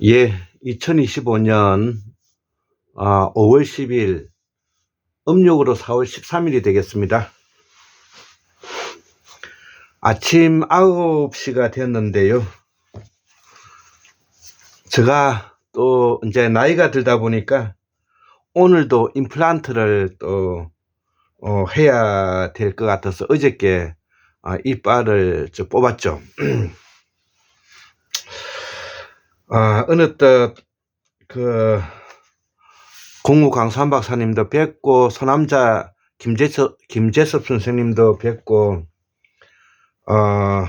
예, 2025년 5월 10일, 음력으로 4월 13일이 되겠습니다. 아침 9시가 됐는데요. 제가 또 이제 나이가 들다 보니까 오늘도 임플란트를 또 해야 될 것 같아서 어저께 이빨을 뽑았죠. 어느 그 공우 강수한 박사님도 뵙고 소남자 김재섭 선생님도 뵙고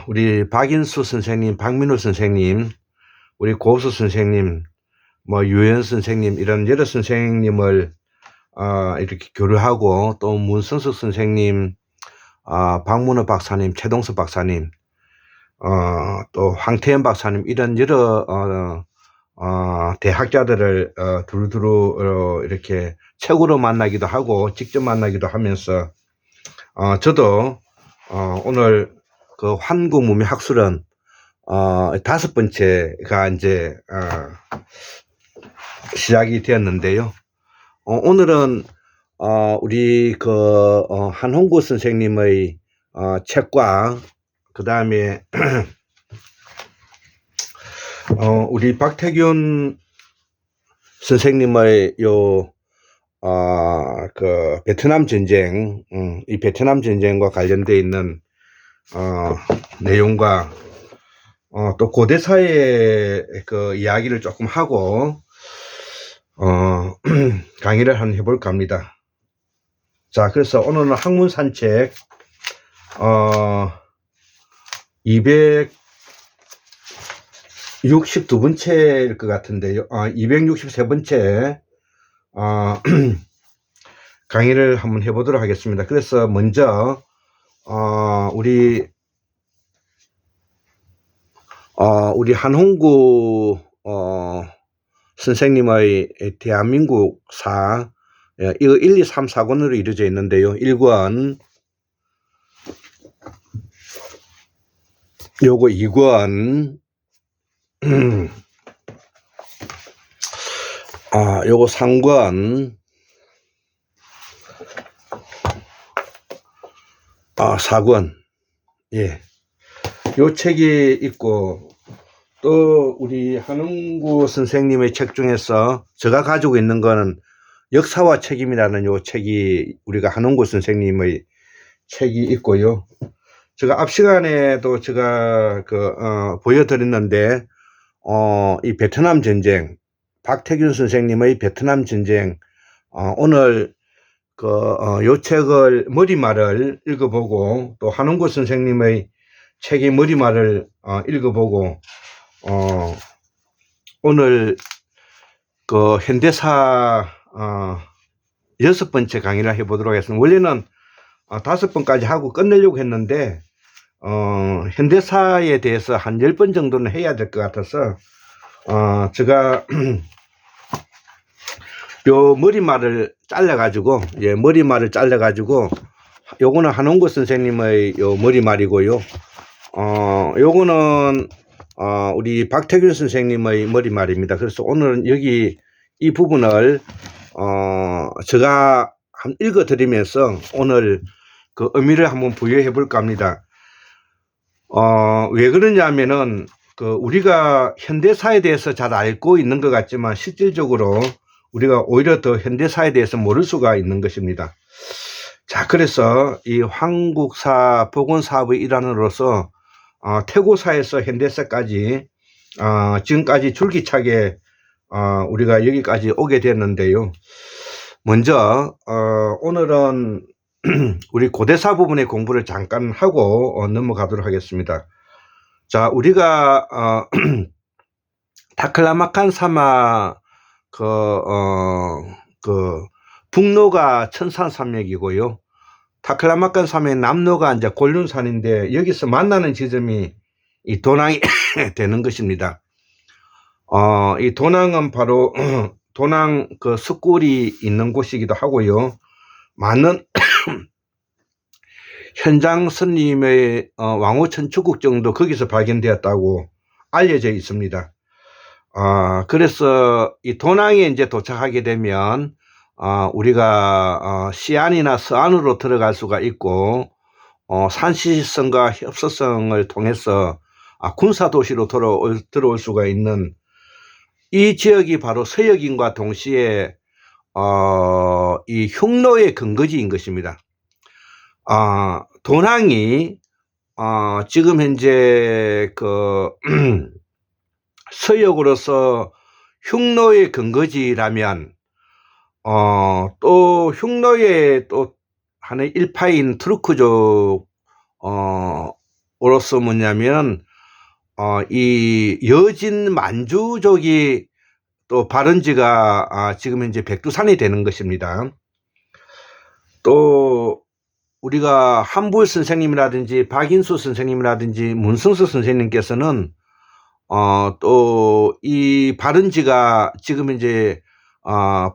우리 박인수 선생님, 박민우 선생님, 우리 고수 선생님, 유현 선생님, 이런 여러 선생님을 이렇게 교류하고, 또 문성석 선생님, 박문호 박사님, 최동석 박사님, 또 황태현 박사님, 이런 여러 대학자들을 두루두루 이렇게 책으로 만나기도 하고 직접 만나기도 하면서 저도 오늘 그 환국무명학술은 5번째가 이제 시작이 되었는데요. 오늘은 우리 한홍구 선생님의 책과 그 다음에 우리 박태균 선생님의 그 베트남 전쟁, 이 베트남 전쟁과 관련되어 있는 내용과 또 고대사의 그 이야기를 조금 하고 강의를 한번 해볼까 합니다. 자, 그래서 오늘은 학문 산책 262번째일 것 같은데요. 263번째 강의를 한번 해보도록 하겠습니다. 그래서 먼저 우리 한홍구 선생님의 대한민국사, 이거 1, 2, 3, 4권으로 이루어져 있는데요. 1권, 요거 2권, 요거 3권, 4권, 예. 요 책이 있고, 또 우리 한홍구 선생님의 책 중에서 제가 가지고 있는 거는 역사와 책임이라는 요 책이 우리가 한홍구 선생님의 책이 있고요. 제가 앞 시간에도 제가 보여드렸는데 이 베트남 전쟁, 박태균 선생님의 베트남 전쟁, 오늘 요 책을 머리말을 읽어보고, 또 한홍구 선생님의 책의 머리말을 읽어보고, 오늘 그 현대사 6번째 강의를 해보도록 하겠습니다. 원래는 5번까지 하고 끝내려고 했는데 현대사에 대해서 한 10번 정도는 해야 될 것 같아서 제가 요 머리말을 잘라가지고, 머리말을 잘라가지고, 요거는 한홍구 선생님의 요 머리말이고요. 요거는 우리 박태균 선생님의 머리말입니다. 그래서 오늘은 여기 이 부분을 제가 한번 읽어 드리면서 오늘 그 의미를 한번 부여해 볼까 합니다. 왜 그러냐면은 우리가 현대사에 대해서 잘 알고 있는 것 같지만 실질적으로 우리가 오히려 더 현대사에 대해서 모를 수가 있는 것입니다. 자, 그래서 이 한국사 복원사업의 일환으로서 태고사에서 현대사까지 지금까지 줄기차게 우리가 여기까지 오게 됐는데요. 먼저 오늘은 우리 고대사 부분의 공부를 잠깐 하고 넘어가도록 하겠습니다. 자, 우리가 타클라마칸 사마 북로가 천산산맥이고요. 타클라마칸 사마의 남로가 이제 곤륜산인데, 여기서 만나는 지점이 이 도낭이 되는 것입니다. 이 도낭은 바로 도낭 그 숯굴이 있는 곳이기도 하고요. 많은 현장 스님의 왕호천 주국정도 거기서 발견되었다고 알려져 있습니다. 그래서 이 도낭에 이제 도착하게 되면 우리가 시안이나 서안으로 들어갈 수가 있고, 산시성과 협서성을 통해서 군사 도시로 들어올 수가 있는 이 지역이 바로 서역인과 동시에 이 흉노의 근거지인 것입니다. 도낭이 지금 현재 그 서역으로서 흉노의 근거지라면 또 흉노의 또 하나의 일파인 투르크족 으로서 뭐냐면 이 여진 만주족이 또 발원지가 지금 현재 백두산이 되는 것입니다. 또 우리가 한부일 선생님이라든지 박인수 선생님이라든지 문성수 선생님께서는 또 이 발원지가 지금 이제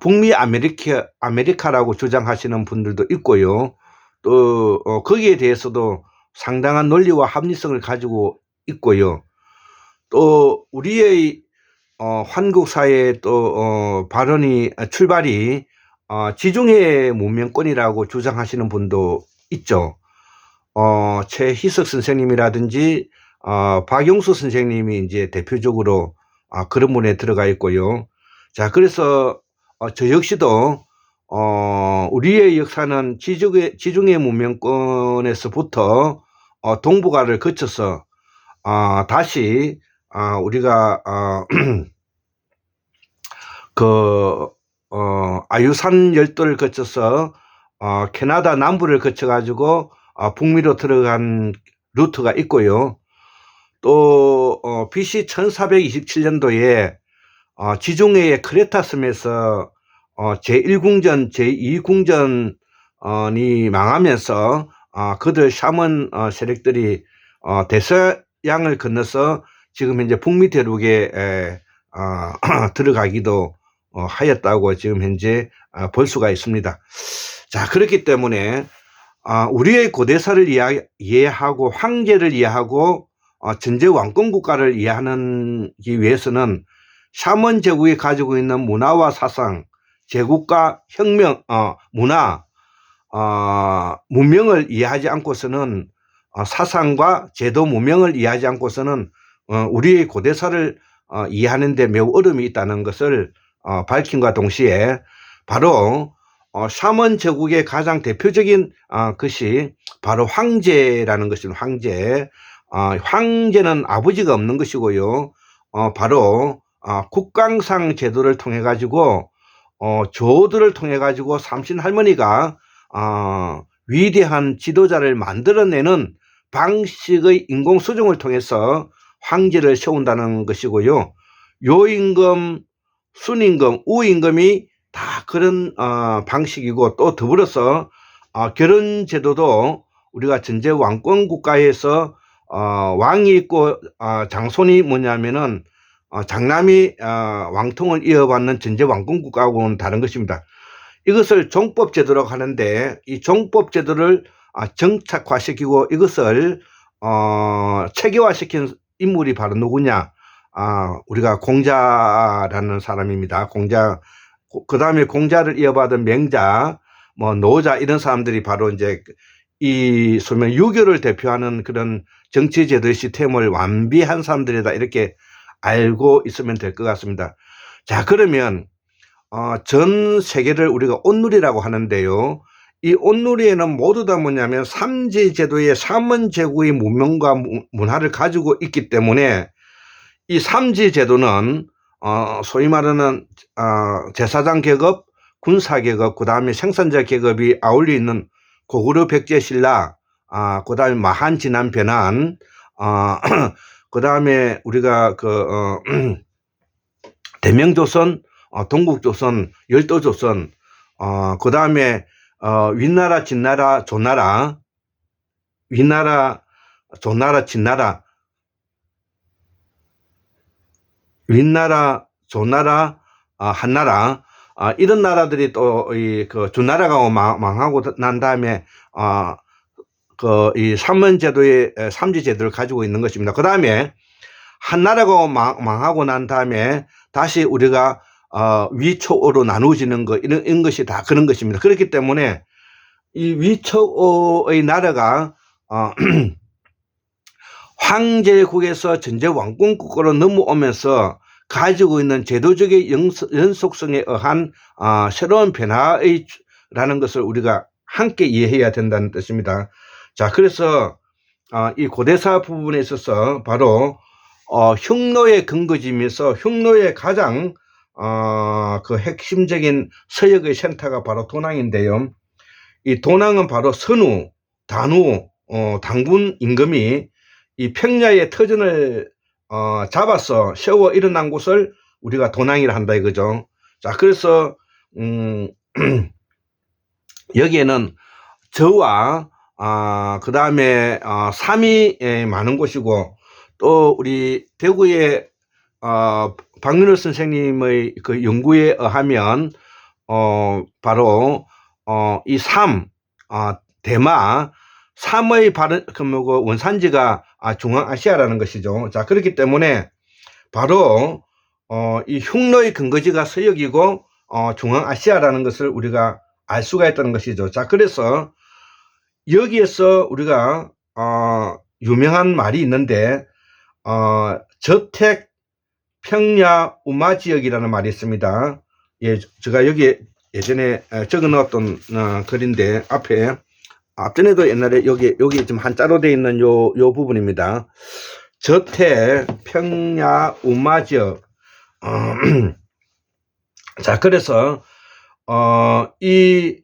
북미 아메리카라고 주장하시는 분들도 있고요. 또 거기에 대해서도 상당한 논리와 합리성을 가지고 있고요. 또 우리의 한국사의 또 출발이 지중해 문명권이라고 주장하시는 분도 있죠. 최희석 선생님이라든지 박용수 선생님이 이제 대표적으로 그런 분에 들어가 있고요. 자, 그래서 저 역시도 우리의 역사는 지중해 문명권에서부터 동북아를 거쳐서 다시 우리가 아유산 열도를 거쳐서 캐나다 남부를 거쳐 가지고 북미로 들어간 루트가 있고요. 또 BC 1427년도에 지중해의 크레타 섬에서 제1궁전, 제2궁전이 망하면서 그들 샤먼 세력들이 대서양을 건너서 지금 현재 북미 대륙에 들어가기도 하였다고 지금 현재 볼 수가 있습니다. 자, 그렇기 때문에 우리의 고대사를 이해하고 황제를 이해하고 전제 왕권 국가를 이해하기 위해서는 샤먼 제국이 가지고 있는 문화와 사상, 제국과 혁명, 문명을 이해하지 않고서는 사상과 제도 문명을 이해하지 않고서는 우리의 고대사를 이해하는 데 매우 어려움이 있다는 것을 밝힘과 동시에 바로 샤먼 제국의 가장 대표적인 것이 바로 황제라는 것입니다. 황제는 아버지가 없는 것이고요. 바로 국강상 제도를 통해 가지고 조들을 통해 가지고 삼신 할머니가 위대한 지도자를 만들어내는 방식의 인공수정을 통해서 황제를 세운다는 것이고요. 요임금, 순임금, 우임금이 다 그런 방식이고, 또 더불어서 결혼제도도 우리가 전제 왕권 국가에서 왕이 있고 장손이 뭐냐면은 장남이 왕통을 이어받는 전제 왕권 국가하고는 다른 것입니다. 이것을 종법제도라고 하는데, 이 종법제도를 정착화시키고 이것을 체계화시킨 인물이 바로 누구냐? 우리가 공자라는 사람입니다. 공자, 그 다음에 공자를 이어받은 명자, 노자, 이런 사람들이 바로 이제 이 소면 유교를 대표하는 그런 정치제도의 시스템을 완비한 사람들이다, 이렇게 알고 있으면 될 것 같습니다. 자, 그러면 전 세계를 우리가 온누리라고 하는데요. 이 온누리에는 모두 다 뭐냐면 삼지제도의 샤먼 제국의 문명과 문화를 가지고 있기 때문에 이 삼지제도는 소위 말하는 제사장 계급, 군사 계급, 그 다음에 생산자 계급이 아울려 있는 고구려 백제 신라, 그 다음에 마한 진안 변한, 그 다음에 우리가 대명조선, 동국조선, 열도조선, 그 다음에 윗나라, 진나라, 조나라, 윗나라, 조나라, 진나라, 윗나라, 조나라, 한나라, 이런 나라들이 또 주나라가 망하고 난 다음에 이 삼원제도의 삼지제도를 가지고 있는 것입니다. 그 다음에 한 나라가 망하고 난 다음에 다시 우리가 위초어로 나누어지는 거 이런 것이 다 그런 것입니다. 그렇기 때문에 이 위초어의 나라가 황제국에서 전제 왕권국으로 넘어오면서 가지고 있는 제도적인 연속성에 의한 새로운 변화라는 것을 우리가 함께 이해해야 된다는 뜻입니다. 자, 그래서 이 고대사 부분에 있어서 바로 흉노의 근거지면서 흉노의 가장 그 핵심적인 서역의 센터가 바로 도낭인데요. 이 도낭은 바로 선우, 단우, 당군 임금이 이 평야의 터전을 잡아서 세워 일어난 곳을 우리가 도낭이라 한다 이거죠. 자, 그래서 여기에는 저와 그 다음에 삼이 많은 곳이고, 또 우리 대구의 박민호 선생님의 그 연구에 의하면 바로 이 삼, 대마, 삼의 원산지가 중앙아시아라는 것이죠. 자, 그렇기 때문에 바로 이 흉노의 근거지가 서역이고 중앙아시아라는 것을 우리가 알 수가 있다는 것이죠. 자, 그래서 여기에서 우리가 유명한 말이 있는데 저택 평야 우마 지역이라는 말이 있습니다. 예, 제가 여기 예전에 적어 놓았던 글인데 앞전에도 옛날에 여기 지금 한자로 되어 있는 요 부분입니다. 저택 평야 우마 지역. 자, 그래서 이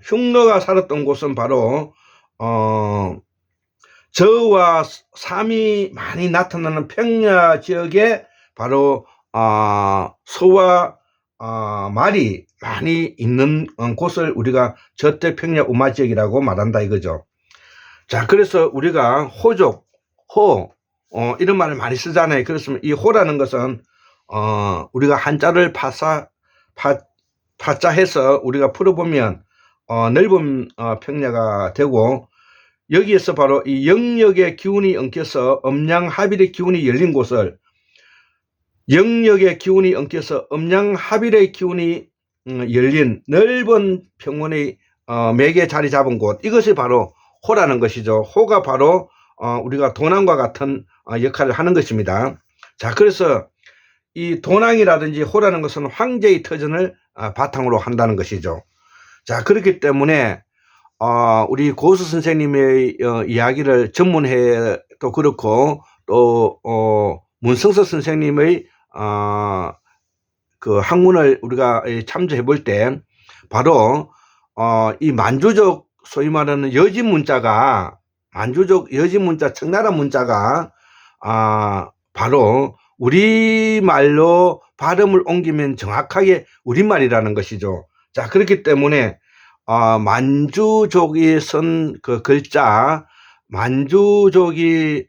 흉노가 살았던 곳은 바로 저와 삼이 많이 나타나는 평야 지역에 바로 소와 말이 많이 있는 곳을 우리가 저택 평야 우마 지역이라고 말한다 이거죠. 자, 그래서 우리가 호족, 호 이런 말을 많이 쓰잖아요. 그렇으면 이 호라는 것은 우리가 한자를 파자해서 우리가 풀어보면 넓은 평야가 되고, 여기에서 바로 이 영역의 기운이 엉켜서 음양합일의 기운이 열린 곳을, 영역의 기운이 엉켜서 음양합일의 기운이 열린 넓은 평원의 맥에 자리 잡은 곳, 이것이 바로 호라는 것이죠. 호가 바로 우리가 도낭과 같은 역할을 하는 것입니다. 자, 그래서 이 도낭이라든지 호라는 것은 황제의 터전을 바탕으로 한다는 것이죠. 자, 그렇기 때문에 우리 고수 선생님의 이야기를 전문해도 그렇고, 또 문성서 선생님의 그 학문을 우리가 참조해 볼 때 바로 이 만주족, 소위 말하는 여진 문자가, 만주족 여진 문자, 청나라 문자가 바로 우리말로 발음을 옮기면 정확하게 우리말이라는 것이죠. 자, 그렇기 때문에 만주족이 쓴 그 글자, 만주족이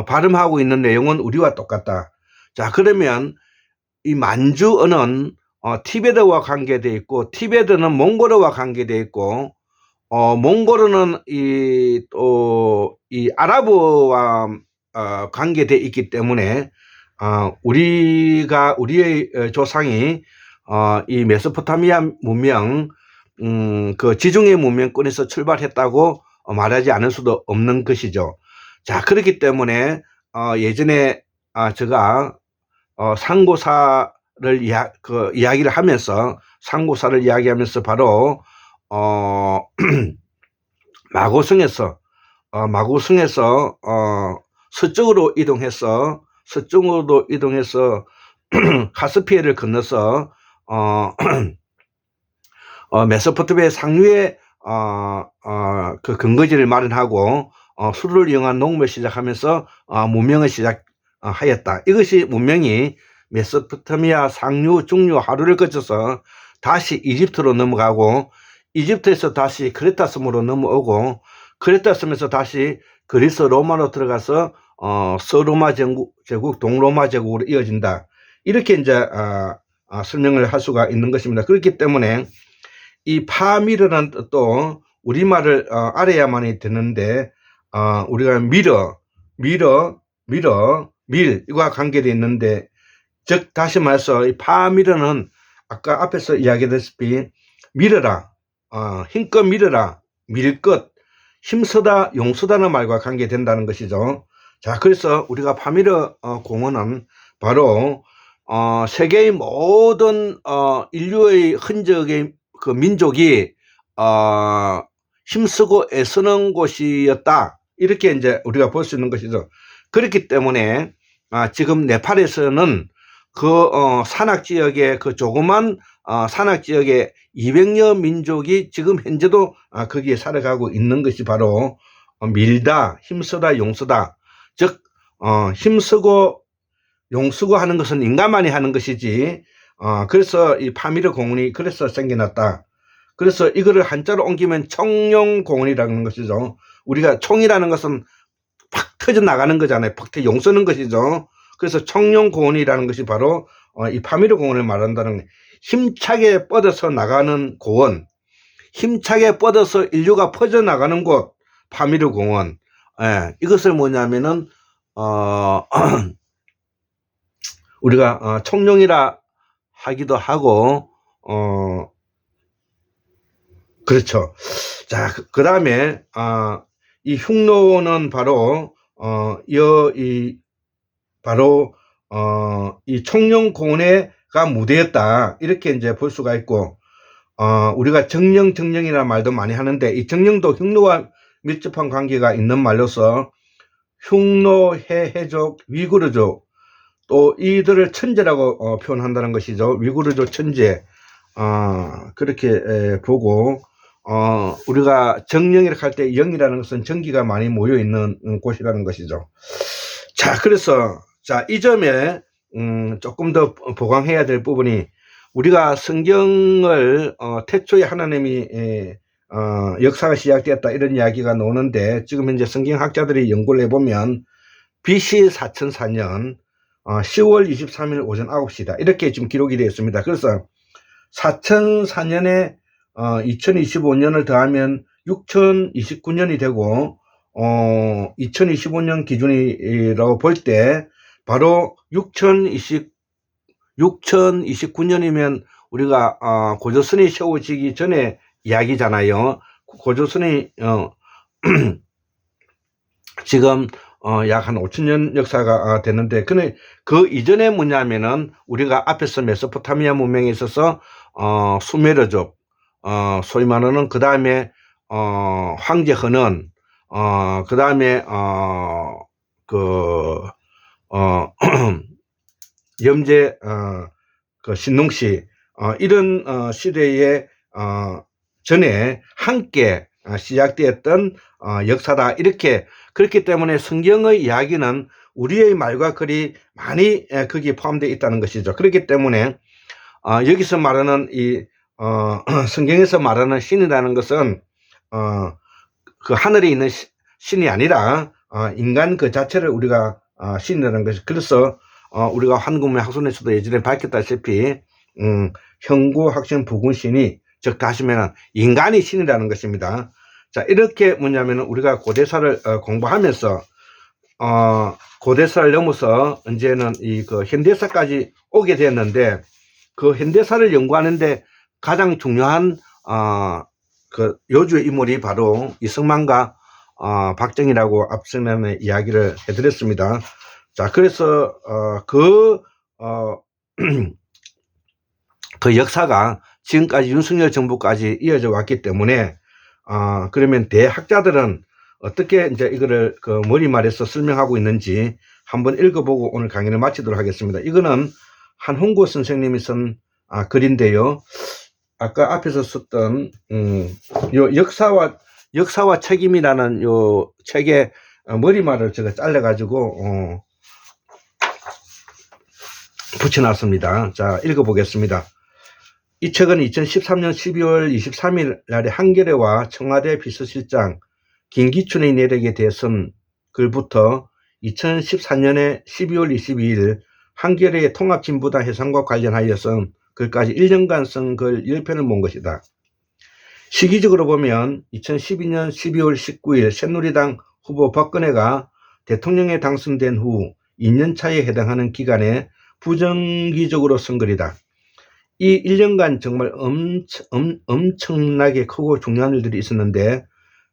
발음하고 있는 내용은 우리와 똑같다. 자, 그러면 이 만주어는 티베트와 관계되어 있고, 티베트는 몽골어와 관계되어 있고, 몽골어는 이 아랍어와 관계되어 있기 때문에 우리의 조상이 이 메소포타미아 문명, 그 지중해 문명권에서 출발했다고 말하지 않을 수도 없는 것이죠. 자, 그렇기 때문에 예전에 제가 상고사를 이야기를 하면서, 상고사를 이야기하면서 바로 마고성에서 서쪽으로 이동해서 카스피해를 건너서 메소포타미아 상류에 그 근거지를 마련하고 수로를 이용한 농업을 시작하면서 문명을 시작하였다. 이것이 문명이 메소포타미아 상류, 중류, 하류를 거쳐서 다시 이집트로 넘어가고, 이집트에서 다시 크레타 섬으로 넘어오고, 크레타 섬에서 다시 그리스 로마로 들어가서 서로마 제국, 동로마 제국으로 이어진다. 이렇게 이제 설명을 할 수가 있는 것입니다. 그렇기 때문에 이 파미르라는 뜻도 우리말을 알아야만이 되는데, 우리가 밀과 관계되어 있는데, 즉 다시 말해서 이 파밀어는 아까 앞에서 이야기했다시피 밀어라, 힘껏 밀어라, 밀 것, 힘쓰다, 용쓰다는 말과 관계된다는 것이죠. 자, 그래서 우리가 파밀어 공원은 바로 세계의 모든 인류의 흔적의 그 민족이 힘쓰고 애쓰는 곳이었다, 이렇게 이제 우리가 볼 수 있는 것이죠. 그렇기 때문에 지금 네팔에서는 그 산악 지역의 그 조그만 산악 지역의 200여 민족이 지금 현재도 거기에 살아가고 있는 것이 바로 밀다, 힘쓰다, 용쓰다. 즉 힘쓰고 용쓰고 하는 것은 인간만이 하는 것이지, 그래서 이 파밀어 공원이 그래서 생겨났다. 그래서 이거를 한자로 옮기면 청룡공원이라는 것이죠. 우리가 총이라는 것은 팍 터져 나가는 거잖아요. 팍 터져 용쓰는 것이죠. 그래서 청룡공원이라는 것이 바로 이 파밀어 공원을 말한다는 거예요. 힘차게 뻗어서 나가는 고원, 힘차게 뻗어서 인류가 퍼져나가는 곳, 파밀어 공원. 이것을 뭐냐면은 우리가 청룡이라 하기도 하고, 그렇죠. 자, 그 다음에 이 흉노는 바로 이 청룡공원에가 무대였다, 이렇게 이제 볼 수가 있고, 우리가 정령이라는 말도 많이 하는데, 이 정령도 흉노와 밀접한 관계가 있는 말로서 흉노, 해족, 위구르족, 또 이들을 천재라고 표현한다는 것이죠. 위구르족 천재, 그렇게 보고, 우리가 정령이라고 할 때 영이라는 것은 전기가 많이 모여 있는 곳이라는 것이죠. 자, 그래서 이 점에 조금 더 보강해야 될 부분이, 우리가 성경을 태초에 하나님이 역사가 시작되었다, 이런 이야기가 나오는데, 지금 현재 성경학자들이 연구를 해보면 BC 4004년 10월 23일 오전 9시다, 이렇게 지금 기록이 되어 있습니다. 그래서 4004년에 2025년을 더하면 6029년이 되고, 2025년 기준이라고 볼 때 바로 6029년이면 우리가 고조선이 세워지기 전에 이야기잖아요. 고조선이 지금 약 한 5천년 역사가 됐는데, 근데 그 이전에 뭐냐면은 우리가 앞에서 메소포타미아 문명에 있어서 수메르족, 소위 말하는, 그 다음에 황제 헌원, 그 다음에 염제 그 신농시, 이런 시대에 전에 함께 시작되었던 역사다, 이렇게. 그렇기 때문에 성경의 이야기는 우리의 말과 글이 많이 거기에 포함되어 있다는 것이죠. 그렇기 때문에 여기서 말하는 이 성경에서 말하는 신이라는 것은 그 하늘에 있는 신이 아니라 인간 그 자체를 우리가 신이라는 것이. 그래서 우리가 한국문명 학술에서도 예전에 밝혔다시피 형구, 학신, 부군 신이, 즉 다시면 인간이 신이라는 것입니다. 자, 이렇게 뭐냐면 우리가 고대사를 공부하면서 고대사를 넘어서 이제는 그 현대사까지 오게 되었는데, 그 현대사를 연구하는데 가장 중요한 그 요주의 인물이 바로 이승만과 박정희라고 앞서면에 이야기를 해드렸습니다. 자, 그래서 그 역사가 지금까지 윤석열 정부까지 이어져 왔기 때문에, 그러면 대학자들은 어떻게 이제 이거를 그 머리말에서 설명하고 있는지 한번 읽어보고 오늘 강의를 마치도록 하겠습니다. 이거는 한홍구 선생님이 쓴 글인데요. 아까 앞에서 썼던 요 역사와 책임이라는 요 책의 머리말을 제가 잘라가지고 붙여놨습니다. 자, 읽어보겠습니다. 이 책은 2013년 12월 23일 날에 한겨레와 청와대 비서실장 김기춘의 내력에 대해선 글부터 2014년에 12월 22일 한겨레의 통합진보당 해산과 관련하여서 글까지 1년간 쓴 글 10편을 모은 것이다. 시기적으로 보면 2012년 12월 19일 새누리당 후보 박근혜가 대통령에 당선된 후 2년 차에 해당하는 기간에 부정기적으로 선거리다. 이 1년간 정말 엄청나게 크고 중요한 일들이 있었는데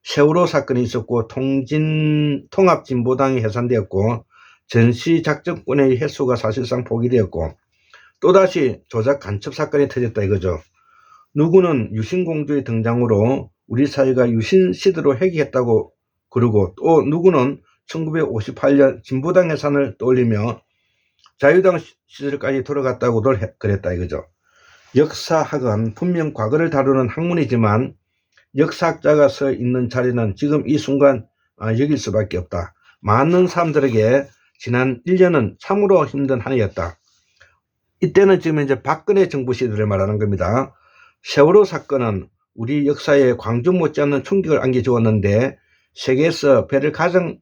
세월호 사건이 있었고 통합진보당이 해산되었고 전시작전권의 횟수가 사실상 포기되었고 또다시 조작 간첩 사건이 터졌다 이거죠. 누구는 유신공주의 등장으로 우리 사회가 유신 시대로 회귀했다고 그러고 또 누구는 1958년 진보당 해산을 떠올리며 자유당 시절까지 돌아갔다고들 그랬다 이거죠. 역사학은 분명 과거를 다루는 학문이지만 역사학자가 서 있는 자리는 지금 이 순간 여길 수밖에 없다. 많은 사람들에게 지난 1년은 참으로 힘든 한 해였다. 이때는 지금 이제 박근혜 정부 시대를 말하는 겁니다. 세월호 사건은 우리 역사에 광주 못지않는 충격을 안겨주었는데 세계에서 배를 가장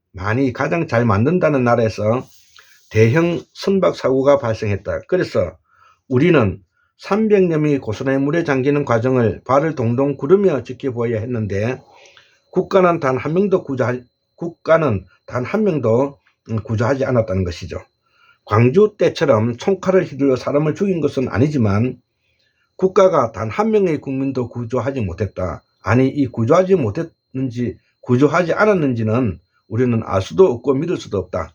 잘 만든다는 나라에서 대형 선박 사고가 발생했다. 그래서 우리는 300여 명이 고스란히 물에 잠기는 과정을 발을 동동 구르며 지켜보아야 했는데 국가는 단 한 명도 구조하지 않았다는 것이죠. 광주 때처럼 총칼을 휘둘러 사람을 죽인 것은 아니지만 국가가 단 한 명의 국민도 구조하지 못했다. 아니 이 구조하지 않았는지는 우리는 알 수도 없고 믿을 수도 없다.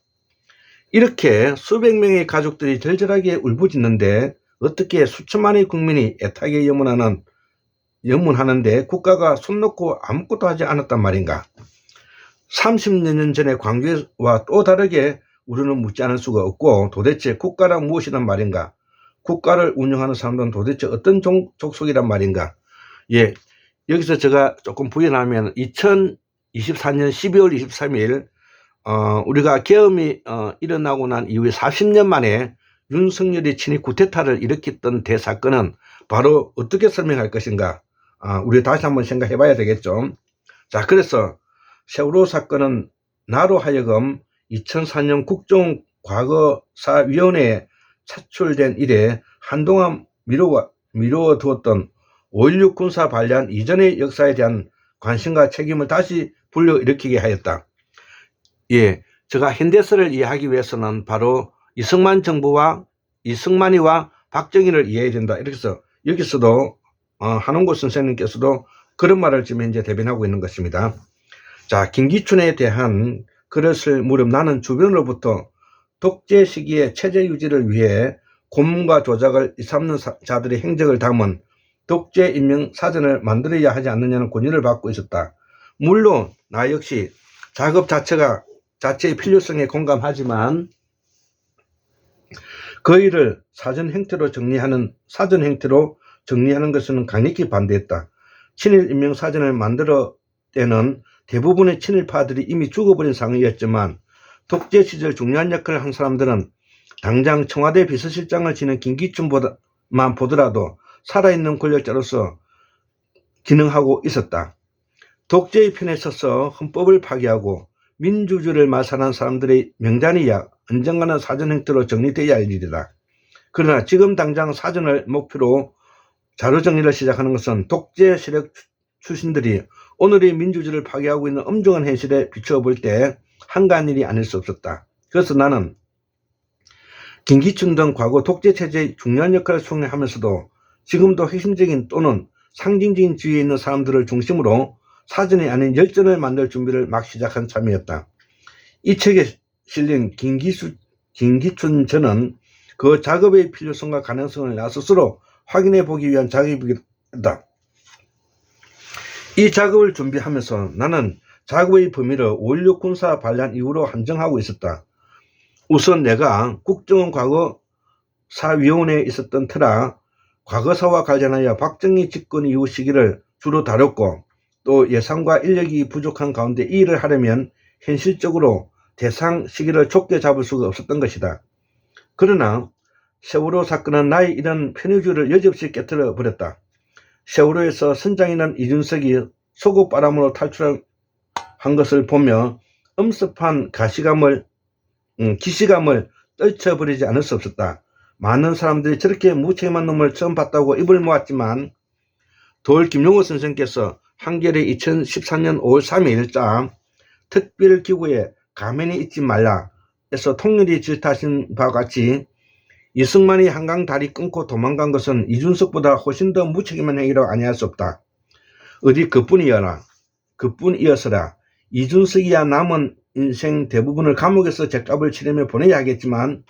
이렇게 수백 명의 가족들이 절절하게 울부짖는데 어떻게 수천만의 국민이 애타게 염문하는데 국가가 손 놓고 아무것도 하지 않았단 말인가. 30여 년 전에 광주와 또 다르게 우리는 묻지 않을 수가 없고 도대체 국가란 무엇이란 말인가. 국가를 운영하는 사람들은 도대체 어떤 족속이란 말인가. 예, 여기서 제가 조금 부연하면 2024년 12월 23일 우리가 계엄이 일어나고 난 이후에 40년 만에 윤석열이 친히 쿠데타를 일으켰던 대사건은 바로 어떻게 설명할 것인가. 우리 다시 한번 생각해 봐야 되겠죠. 자, 그래서 세월호 사건은 나로 하여금 2004년 국정과거사위원회에 차출된 이래 한동안 미루어 두었던 5.16 군사 반란 이전의 역사에 대한 관심과 책임을 다시 불러일으키게 하였다. 예, 제가 현대사를 이해하기 위해서는 바로 이승만이와 박정희를 이해해야 된다. 이렇게 해서 여기서도 한홍구 선생님께서도 그런 말을 지금 현재 대변하고 있는 것입니다. 자, 김기춘에 대한 그것을 물음 나는 주변으로부터 독재 시기의 체제 유지를 위해 고문과 조작을 일삼는 자들의 행적을 담은 독재 임명 사전을 만들어야 하지 않느냐는 권유를 받고 있었다. 물론 나 역시 작업 자체의 필요성에 공감하지만 그 일을 사전 형태로 정리하는 것은 강력히 반대했다. 친일 임명 사전을 만들어 때는 대부분의 친일파들이 이미 죽어버린 상황이었지만 독재 시절 중요한 역할을 한 사람들은 당장 청와대 비서실장을 지낸 김기춘만 보더라도 살아있는 권력자로서 기능하고 있었다. 독재의 편에 서서 헌법을 파기하고 민주주의를 말살한 사람들의 명단이야 언젠가는 사전 형태로 정리되어야 할 일이다. 그러나 지금 당장 사전을 목표로 자료정리를 시작하는 것은 독재 세력 출신들이 오늘의 민주주의를 파괴하고 있는 엄중한 현실에 비추어 볼 때 한가한 일이 아닐 수 없었다. 그래서 나는 김기춘 등 과거 독재체제의 중요한 역할을 수행하면서도 지금도 핵심적인 또는 상징적인 지위에 있는 사람들을 중심으로 사전이 아닌 열전을 만들 준비를 막 시작한 참이었다. 이 책에 실린 김기춘 저는 그 작업의 필요성과 가능성을 나 스스로 확인해 보기 위한 작업이다. 이 작업을 준비하면서 나는 작업의 범위를 5.16 군사 반란 이후로 한정하고 있었다. 우선 내가 국정원 과거사위원회에 있었던 터라 과거사와 관련하여 박정희 집권 이후 시기를 주로 다뤘고 또 예산과 인력이 부족한 가운데 이 일을 하려면 현실적으로 대상 시기를 좁게 잡을 수가 없었던 것이다. 그러나 세월호 사건은 나의 이런 편의주의를 여지없이 깨뜨려 버렸다. 세월호에서 선장이 난 이준석이 속옷바람으로 탈출한 것을 보며 엄습한 기시감을 떨쳐버리지 않을 수 없었다. 많은 사람들이 저렇게 무책임한 놈을 처음 봤다고 입을 모았지만 돌 김용호 선생께서 한겨레 2014년 5월 3일자 특별기구에 가만히 있지 말라 에서 통일이 질타하신 바와 같이 이승만이 한강 다리 끊고 도망간 것은 이준석보다 훨씬 더 무책임한 행위라고 아니할 수 없다. 어디 그뿐이어서라 이준석이야 남은 인생 대부분을 감옥에서 죗값을 치르며 보내야 하겠지만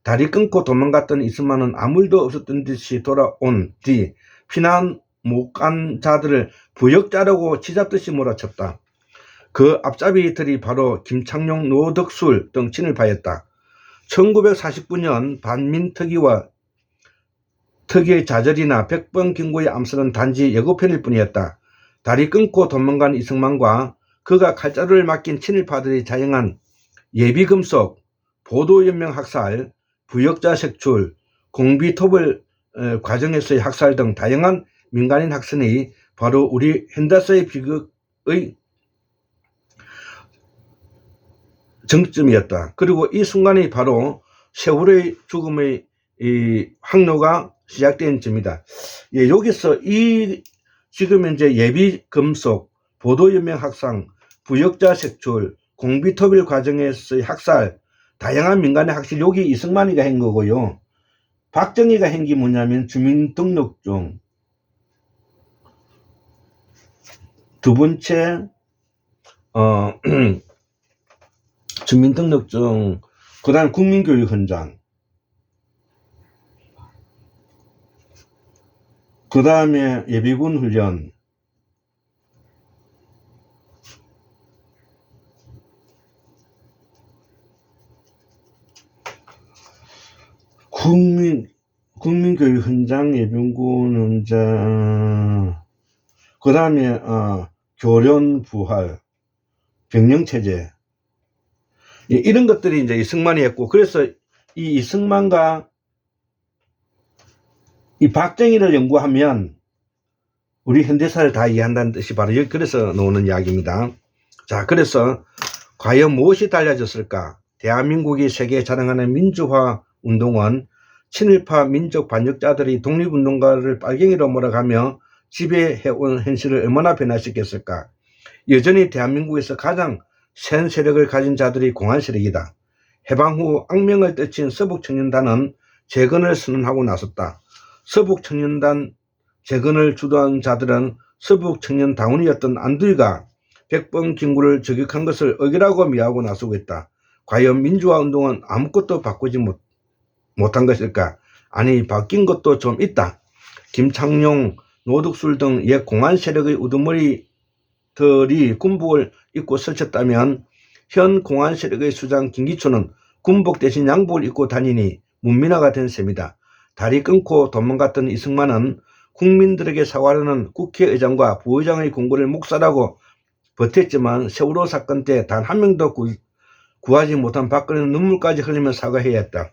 다리 끊고 도망갔던 이승만은 아무 일도 없었던 듯이 돌아온 뒤 피난 못 간 자들을 부역자라고 쥐잡듯이 몰아쳤다. 그 앞잡이들이 바로 김창룡, 노덕술 등 친일파였다. 1949년 반민특위와 특위의 좌절이나 백번경고의 암살은 단지 예고편일 뿐이었다. 다리 끊고 도망간 이승만과 그가 칼자루를 맡긴 친일파들이 자행한 예비금속, 보도연명 학살, 부역자 색출, 공비토벌 과정에서의 학살 등 다양한 민간인 학살이 바로 우리 현대사의 비극의 정점이었다. 그리고 이 순간이 바로 세월의 죽음의 항로가 시작된 점이다. 예, 여기서 지금 현재 예비금속, 보도연명 학상, 부역자 색출, 공비토벌 과정에서의 학살, 다양한 민간의 학살, 여기 이승만이가 한 거고요. 박정희가 한 게 뭐냐면 주민등록증, 두 번째 주민등록증, 그 다음 국민교육 현장, 그 다음에 예비군 훈련, 국민교육 현장, 예비군 현장, 그 다음에 교련 부활, 병영체제, 이런 것들이 이제 이승만이 했고, 그래서 이 이승만과 이 박정희를 연구하면 우리 현대사를 다 이해한다는 뜻이 바로 여기 그래서 나오는 이야기입니다. 자, 그래서 과연 무엇이 달라졌을까? 대한민국이 세계에 자랑하는 민주화 운동은 친일파 민족 반역자들이 독립운동가를 빨갱이로 몰아가며 지배해온 현실을 얼마나 변화시켰을까? 여전히 대한민국에서 가장 센 세력을 가진 자들이 공안 세력이다. 해방 후 악명을 떨친 서북청년단은 재건을 선언하고 나섰다. 서북청년단 재건을 주도한 자들은 서북청년당원이었던 안두희가 백번경고를 저격한 것을 억울하고 미워하고 나서고 있다. 과연 민주화운동은 아무것도 바꾸지 못한 것일까? 아니, 바뀐 것도 좀 있다. 김창룡, 노덕술 등 옛 공안 세력의 우두머리들이 군복을 입고 설쳤다면 현 공안 세력의 수장 김기춘은 군복 대신 양복을 입고 다니니 문민화가 된 셈이다. 다리 끊고 도망갔던 이승만은 국민들에게 사과하는 국회의장과 부의장의 공고를 묵살하고 버텼지만 세월호 사건 때 단 한 명도 구하지 못한 박근혜는 눈물까지 흘리며 사과해야 했다.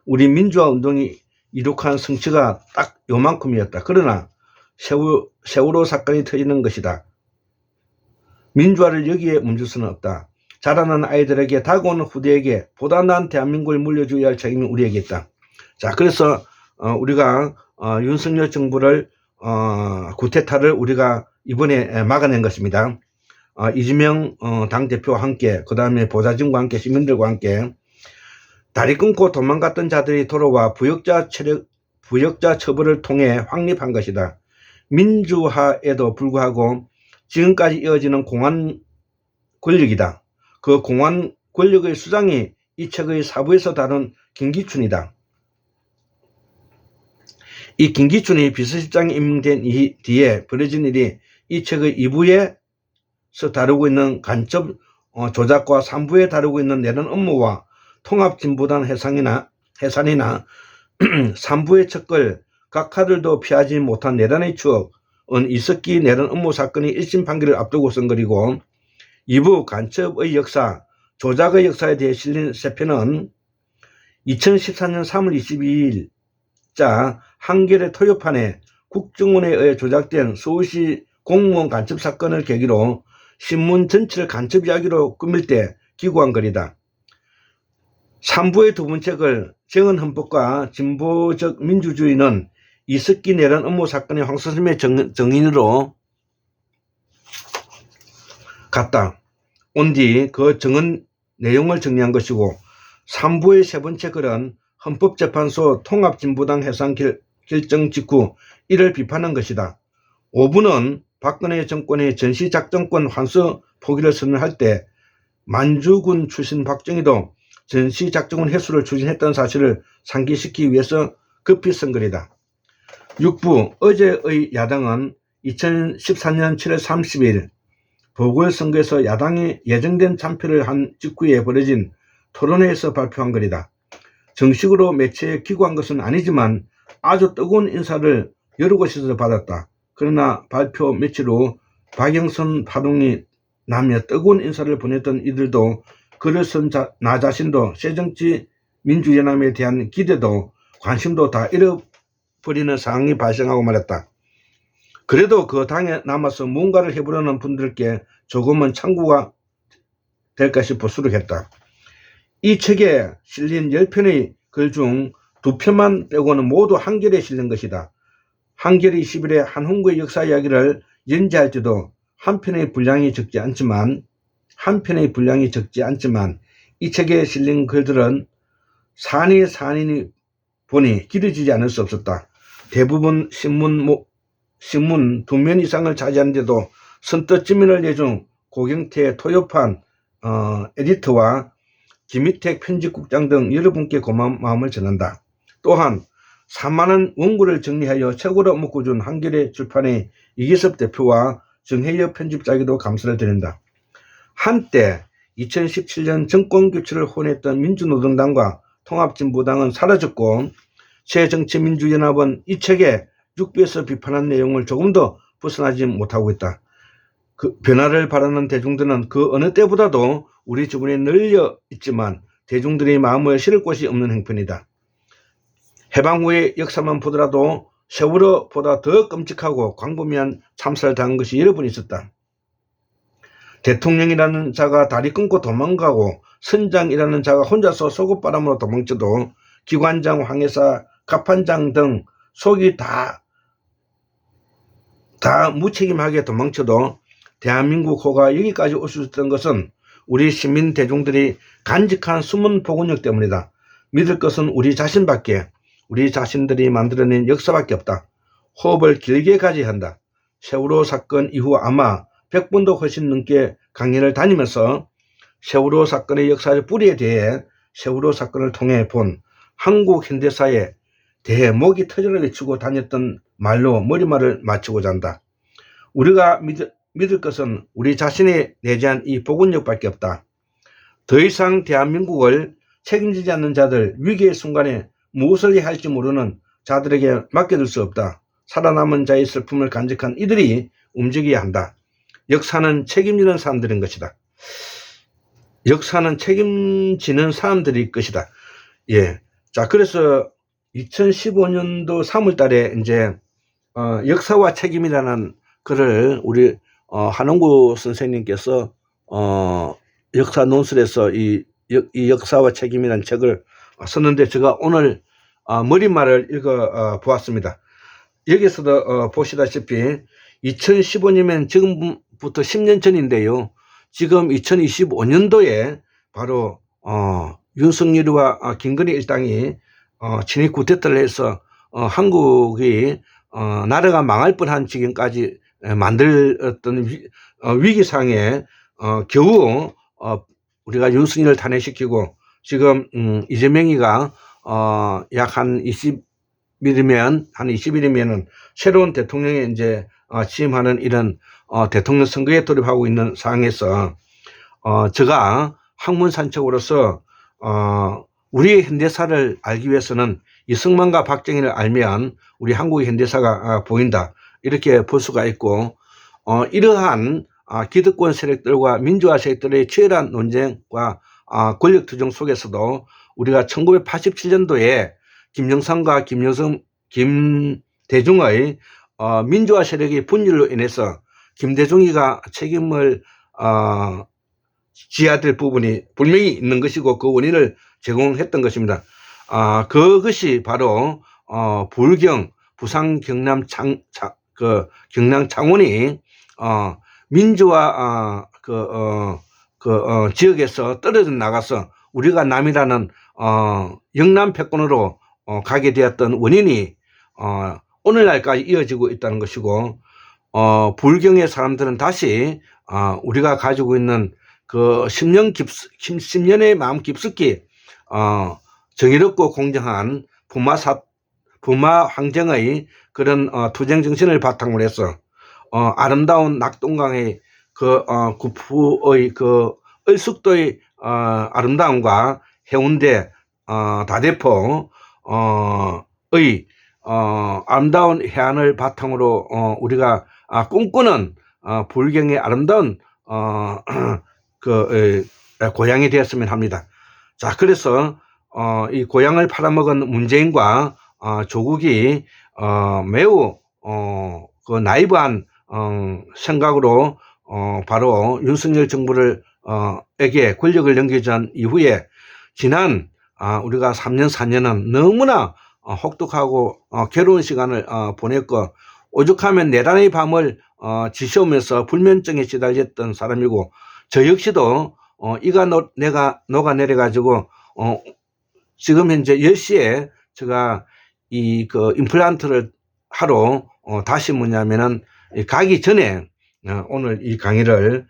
우리 민주화 운동이 이룩한 성취가 딱 요만큼이었다. 그러나 세월호 사건이 터지는 것이다. 민주화를 여기에 멈출 수는 없다. 자라는 아이들에게 다가오는 후대에게 보다 나은 대한민국을 물려줘야 할 책임이 우리에게 있다. 자, 그래서 우리가 윤석열 정부를 구테타를 우리가 이번에 막아낸 것입니다. 이재명 당대표와 함께, 그 다음에 보좌진과 함께, 시민들과 함께 다리 끊고 도망갔던 자들이 돌아와 부역자 처벌을 통해 확립한 것이다. 민주화에도 불구하고 지금까지 이어지는 공안 권력이다. 그 공안 권력의 수장이 이 책의 사부에서 다룬 김기춘이다. 이 김기춘이 비서실장에 임명된 뒤에 벌어진 일이 이 책의 2부에서 다루고 있는 간첩 조작과 3부에 다루고 있는 내란 업무와 통합진보단 해산이나 3부의 척걸 각하들도 피하지 못한 내란의 추억은 이석기 내란 업무 사건이 1심 판결을 앞두고 선거리고 2부 간첩의 역사, 조작의 역사에 대해 실린 세 편은 2014년 3월 22일자 한겨레 토요판에 국정원에 의해 조작된 서울시 공무원 간첩 사건을 계기로 신문 전체를 간첩 이야기로 꾸밀 때 기고한 글이다. 3부의 두 번째 글, 정은헌법과 진보적 민주주의는 이석기 내란 업무 사건의 황선심의 정인으로 갔다. 온 뒤 그 정은 내용을 정리한 것이고 3부의 세 번째 글은 헌법재판소 통합진보당 해산 결정 직후 이를 비판한 것이다. 5부는 박근혜 정권의 전시작전권 환수 포기를 선언할 때 만주군 출신 박정희도 전시작전권 회수를 추진했던 사실을 상기시키기 위해서 급히 쓴 글이다. 6부 어제의 야당은 2014년 7월 30일 보궐선거에서 야당이 예정된 참패를 한 직후에 벌어진 토론회에서 발표한 글이다. 정식으로 매체에 기고한 것은 아니지만 아주 뜨거운 인사를 여러 곳에서 받았다. 그러나 발표 며칠 후 박영선 파동이 나며 뜨거운 인사를 보냈던 이들도 글을 쓴 나 자신도 새정치민주연합에 대한 기대도 관심도 다 잃어버리는 상황이 발생하고 말았다. 그래도 그 당에 남아서 뭔가를 해보려는 분들께 조금은 참고가 될까 싶어 수록했다. 이 책에 실린 10편의 글 중 2편만 빼고는 모두 한결에 실린 것이다. 한겨레 21의 한홍구의 역사 이야기를 연재할 때도 한 편의 분량이 적지 않지만 이 책에 실린 글들은 산인이 보니 길어지지 않을 수 없었다. 대부분 신문 2면 이상을 차지하는데도 선뜻 지면을 내준 고경태 토요판 에디터와 김희택 편집국장 등 여러분께 고마운 마음을 전한다. 또한 4만원 원고를 정리하여 책으로 묶어준 한겨레 출판의 이기섭 대표와 정혜엽 편집자에게도 감사를 드린다. 한때 2017년 정권교체를 호언했던 민주노동당과 통합진보당은 사라졌고 새정치민주연합은 이 책에 6부에서 비판한 내용을 조금도 벗어나지 못하고 있다. 그 변화를 바라는 대중들은 그 어느 때보다도 우리 주변에 널려 있지만 대중들의 마음을 실을 곳이 없는 형편이다. 해방 후의 역사만 보더라도 세월호보다 더 끔찍하고 광범위한 참사를 당한 것이 여러 번 있었다. 대통령이라는 자가 다리 끊고 도망가고 선장이라는 자가 혼자서 속옷바람으로 도망쳐도 기관장, 황해사, 갑판장 등 속이 다 무책임하게 도망쳐도 대한민국 호가 여기까지 올 수 있었던 것은 우리 시민 대중들이 간직한 숨은 복원력 때문이다. 믿을 것은 우리 자신밖에, 우리 자신들이 만들어낸 역사밖에 없다. 호흡을 길게 가져야 한다. 세월호 사건 이후 아마 100번도 훨씬 넘게 강연을 다니면서 세월호 사건의 역사의 뿌리에 대해 세월호 사건을 통해 본 한국 현대사에 대해 목이 터져라 외치고 다녔던 말로 머리말을 맞추고자 한다. 우리가 믿을 것은 우리 자신이 내재한 이 복원력밖에 없다. 더 이상 대한민국을 책임지지 않는 자들, 위기의 순간에 무엇을 해야 할지 모르는 자들에게 맡겨둘 수 없다. 살아남은 자의 슬픔을 간직한 이들이 움직여야 한다. 역사는 책임지는 사람들인 것이다. 역사는 책임지는 사람들일 것이다. 예. 자, 그래서 2015년도 3월 달에 이제, 역사와 책임이라는 글을 우리, 한홍구 선생님께서, 역사 논술에서 이 역사와 책임이라는 책을 썼는데 제가 오늘, 머리말을 읽어 보았습니다. 여기서도, 보시다시피 2015년이면 지금부터 10년 전인데요. 지금 2025년도에 바로, 윤석열과 김건희 일당이 친일 쿠데타를 해서 한국이 나라가 망할 뻔한 지경까지 만들었던 위기상에 겨우 우리가 윤석열을 탄핵시키고 지금 이재명이가 약 한 20일이면은 새로운 대통령에 이제 취임하는 이런 대통령 선거에 돌입하고 있는 상황에서 제가 학문 산책으로서 우리의 현대사를 알기 위해서는 이승만과 박정희를 알면 우리 한국의 현대사가 보인다. 이렇게 볼 수가 있고 이러한 기득권 세력들과 민주화 세력들의 치열한 논쟁과 권력 투쟁 속에서도 우리가 1987년도에 김영삼과 김대중의 민주화 세력의 분열로 인해서 김대중이가 책임을 지어야 될 부분이 분명히 있는 것이고 그 원인을 제공했던 것입니다. 그것이 바로 부산 경남 경남 창원이 민주화 지역에서 떨어져 나가서 우리가 남이라는 영남 패권으로 가게 되었던 원인이 오늘날까지 이어지고 있다는 것이고, 불경의 사람들은 다시 우리가 가지고 있는 그 10년의 마음 깊숙이 정의롭고 공정한 부마 황정의 그런 투쟁 정신을 바탕으로 해서 아름다운 낙동강의 구푸의 을숙도의 아름다움과 해운대 다대포의 아름다운 해안을 바탕으로 우리가 꿈꾸는 불경의 아름다운 고향이 되었으면 합니다. 자, 그래서 이 고향을 팔아먹은 문재인과 조국이 매우 나이브한 생각으로 바로 윤석열 정부를 에게 권력을 넘겨준 이후에 지난 우리가 3년 4년은 너무나 혹독하고 괴로운 시간을 보냈고, 오죽하면 내란의 밤을 지새우면서 불면증에 시달렸던 사람이고, 저 역시도 이가 내가 녹아내려 가지고 지금 현재 10시에 제가 임플란트를 하러 다시 뭐냐면은 가기 전에 오늘 이 강의를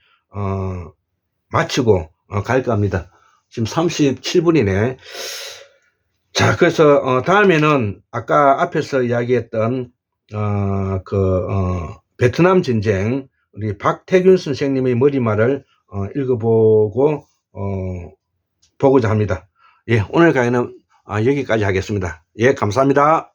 마치고 갈 겁니다. 지금 37분이네. 자, 그래서 다음에는 아까 앞에서 이야기했던 베트남 전쟁 우리 박태균 선생님의 머리말을 읽어보고 보고자 합니다. 예, 오늘 강의는 여기까지 하겠습니다. 예, 감사합니다.